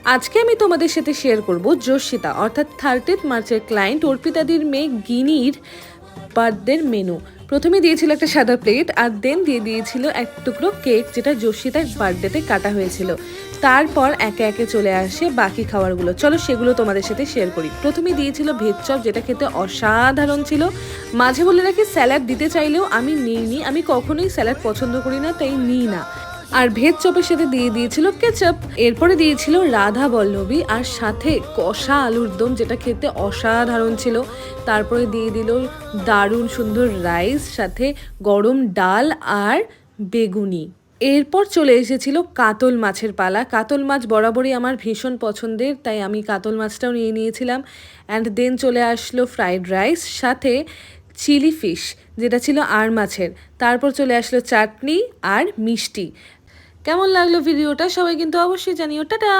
আজকে আমি তোমাদের সাথে শেয়ার করব যোশিতা অর্থাৎ 30th মার্চের ক্লায়েন্ট অর্পিতাদির মেয়ে গিনির বার্থডের মেনু। প্রথমে দিয়েছিল একটা সাদা প্লেট আর দেন দিয়ে দিয়েছিল এক টুকরো কেক, যেটা যোশিতার বার্থডেতে কাটা হয়েছিল। তারপর একে একে চলে আসে বাকি খাবারগুলো। চলো সেগুলো তোমাদের সাথে শেয়ার করি। প্রথমে দিয়েছিল ভেজ চপ, যেটা খেতে অসাধারণ ছিল। মাঝে বলে রাখি স্যালাড দিতে চাইলেও আমি নিইনি, আমি কখনোই স্যালাড পছন্দ করি না, তাই নিই না। আর ভেজ চপের সাথে দিয়ে দিয়েছিল কেচাপ। এরপরে দিয়েছিল রাধা বল্লভী আর সাথে কষা আলুর দম, যেটা খেতে অসাধারণ ছিল। তারপরে দিয়ে দিল দারুণ সুন্দর রাইস, সাথে গরম ডাল আর বেগুনি। এরপর চলে এসেছিল কাতল মাছের পালা। কাতল মাছ বরাবরই আমার ভীষণ পছন্দের, তাই আমি কাতল মাছটাও নিয়ে নিয়েছিলাম। অ্যান্ড দেন চলে আসলো ফ্রাইড রাইস, সাথে চিলি ফিশ, যেটা ছিল আর মাছের। তারপর চলে আসলো চাটনি আর মিষ্টি। কেমন লাগলো ভিডিওটা সবাই কিন্তু অবশ্যই জানিও। টাটা।